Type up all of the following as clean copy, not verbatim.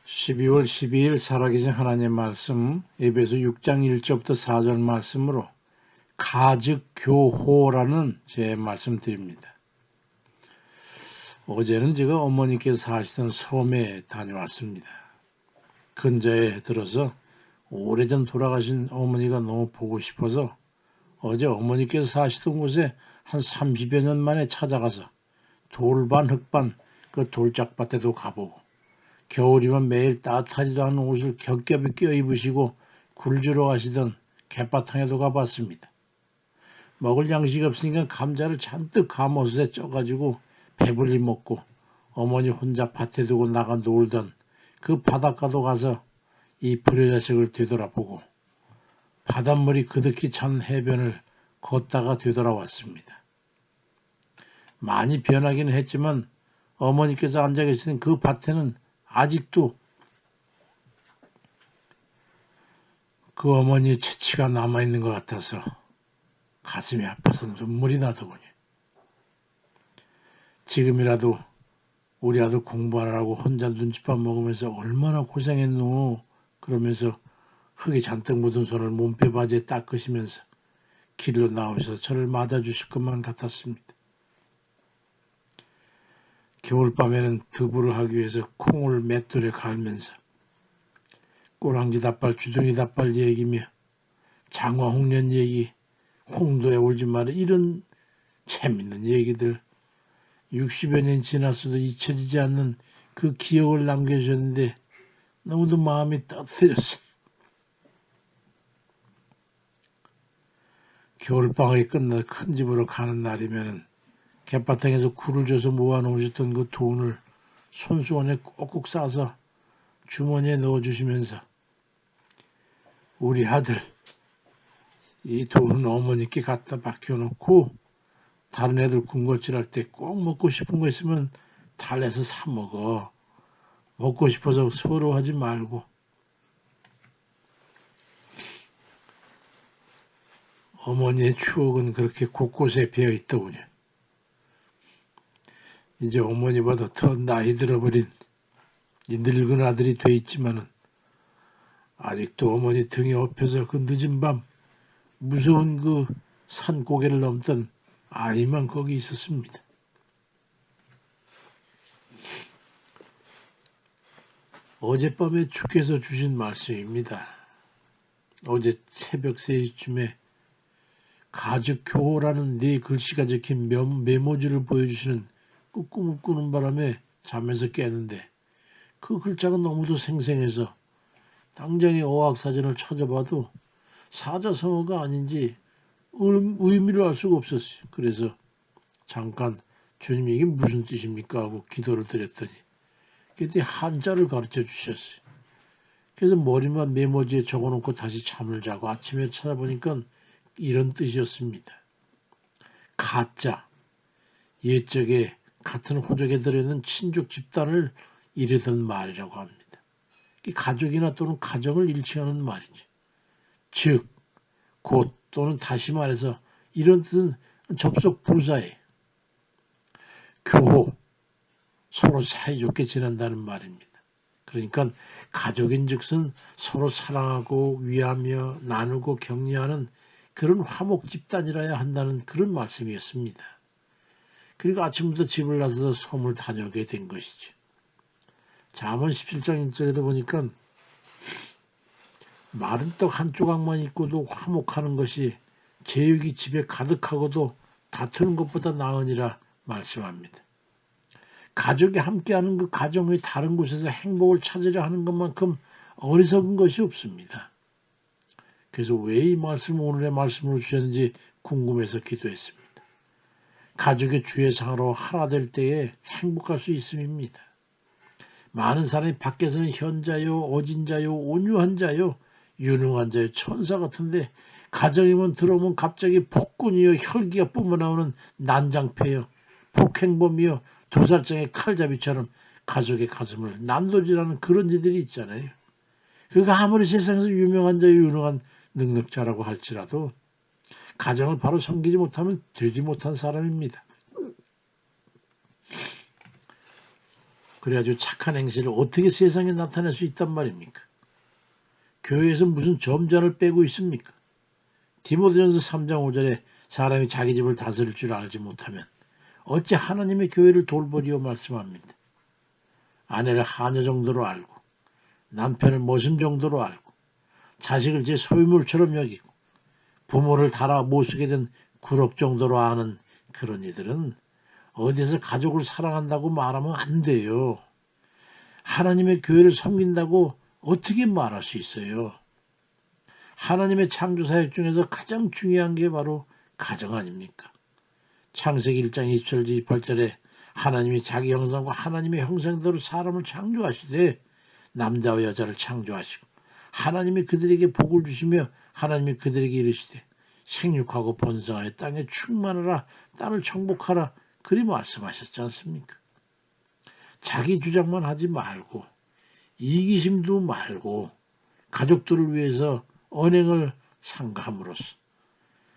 12월 12일 살아계신 하나님의 말씀 에베소 6장 1절부터 4절 말씀으로 가즉교호라는 제 말씀 드립니다. 어제는 제가 어머니께서 사시던 섬에 다녀왔습니다. 근자에 들어서 오래전 돌아가신 어머니가 너무 보고 싶어서 어제 어머니께서 사시던 곳에 한 30여 년 만에 찾아가서 돌반 흙반 그 돌짝밭에도 가보고 겨울이면 매일 따뜻하지도 않은 옷을 겹겹이 껴입으시고 굴주러 가시던 갯바탕에도 가봤습니다. 먹을 양식이 없으니까 감자를 잔뜩 가마솥에 쪄가지고 배불리 먹고 어머니 혼자 밭에 두고 나가 놀던 그 바닷가도 가서 이 불효자식을 되돌아보고 바닷물이 그득히 찬 해변을 걷다가 되돌아왔습니다. 많이 변하기는 했지만 어머니께서 앉아 계시던 그 밭에는 아직도 그 어머니의 채취가 남아있는 것 같아서 가슴이 아파서 눈물이 나더군요. 지금이라도 우리 아들 공부하라고 혼자 눈칫밥 먹으면서 얼마나 고생했노 그러면서 흙이 잔뜩 묻은 손을 몸빼 바지에 닦으시면서 길로 나오셔서 저를 맞아주실 것만 같았습니다. 겨울밤에는 두부를 하기 위해서 콩을 맷돌에 갈면서 꼬랑지 닭발 주둥이 닭발 얘기며 장화 홍련 얘기 홍도에 울지 마라 이런 재밌는 얘기들 60여 년 지났어도 잊혀지지 않는 그 기억을 남겨주셨는데 너무도 마음이 따뜻해졌어요. 겨울방학이 끝나 큰 집으로 가는 날이면 갯바탕에서 굴을 줘서 모아놓으셨던 그 돈을 손수건에 꼭꼭 싸서 주머니에 넣어주시면서 우리 아들 이 돈은 어머니께 갖다 맡겨놓고 다른 애들 군것질할 때 꼭 먹고 싶은 거 있으면 달래서 사 먹어. 먹고 싶어서 서러워하지 말고. 어머니의 추억은 그렇게 곳곳에 배어 있더군요. 이제 어머니보다 더 나이 들어버린 이 늙은 아들이 돼 있지만은 아직도 어머니 등에 업혀서 그 늦은 밤 무서운 그 산고개를 넘던 아이만 거기 있었습니다. 어젯밤에 주께서 주신 말씀입니다. 어제 새벽 3시쯤에 가즉교호라는 네 글씨가 적힌 메모지를 보여주시는 그 꿈을 꾸는 바람에 잠에서 깨는데 그 글자가 너무도 생생해서 당장에 어학사전을 찾아봐도 사자성어가 아닌지 의미를 알 수가 없었어요. 그래서 잠깐 주님 이게 무슨 뜻입니까 하고 기도를 드렸더니 그때 한자를 가르쳐 주셨어요. 그래서 머리만 메모지에 적어놓고 다시 잠을 자고 아침에 찾아보니까 이런 뜻이었습니다. 가짜, 옛적에 같은 호적에 들어있는 친족 집단을 이르던 말이라고 합니다. 가족이나 또는 가정을 일치하는 말이죠. 즉, 곧 또는 다시 말해서 이런 뜻은 접속 부사예요. 교호, 서로 사이좋게 지낸다는 말입니다. 그러니까 가족인 즉슨 서로 사랑하고 위하며 나누고 격려하는 그런 화목 집단이라야 한다는 그런 말씀이었습니다. 그리고 아침부터 집을 나서서 섬을 다녀오게 된 것이죠. 잠언 17장 1절에도 보니까 마른 떡 한 조각만 있고도 화목하는 것이 제육이 집에 가득하고도 다투는 것보다 나으니라 말씀합니다. 가족이 함께하는 그 가정의 다른 곳에서 행복을 찾으려 하는 것만큼 어리석은 것이 없습니다. 그래서 왜 이 말씀을 오늘의 말씀으로 주셨는지 궁금해서 기도했습니다. 가족의 주의 상으로 하나 될 때에 행복할 수 있음입니다. 많은 사람이 밖에서는 현자요, 어진자요, 온유한 자요, 유능한 자요, 천사 같은데 가정이면 들어오면 갑자기 폭군이요, 혈기가 뿜어나오는 난장패요, 폭행범이요, 도살장의 칼잡이처럼 가족의 가슴을 난도질하는 그런 이들이 있잖아요. 그가 아무리 세상에서 유명한 자요, 유능한 능력자라고 할지라도 가정을 바로 섬기지 못하면 되지 못한 사람입니다. 그래가지고 착한 행실을 어떻게 세상에 나타낼 수 있단 말입니까? 교회에서 무슨 점잔을 빼고 있습니까? 디모데전서 3장 5절에 사람이 자기 집을 다스릴 줄 알지 못하면 어찌 하나님의 교회를 돌보리요 말씀합니다. 아내를 하녀 정도로 알고 남편을 모심 정도로 알고 자식을 제 소유물처럼 여기고 부모를 달아 못쓰게 된 구럭 정도로 아는 그런 이들은 어디서 가족을 사랑한다고 말하면 안 돼요. 하나님의 교회를 섬긴다고 어떻게 말할 수 있어요? 하나님의 창조사역 중에서 가장 중요한 게 바로 가정 아닙니까? 창세기 1장 27절 28절에 하나님이 자기 형상과 하나님의 형상대로 사람을 창조하시되 남자와 여자를 창조하시고 하나님이 그들에게 복을 주시며 하나님이 그들에게 이르시되 생육하고 번성하여 땅에 충만하라 땅을 정복하라 그리 말씀하셨지 않습니까? 자기 주장만 하지 말고 이기심도 말고 가족들을 위해서 언행을 상가함으로써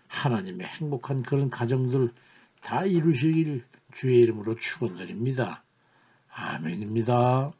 하나님의 행복한 그런 가정들 다 이루시길 주의 이름으로 축원드립니다. 아멘입니다.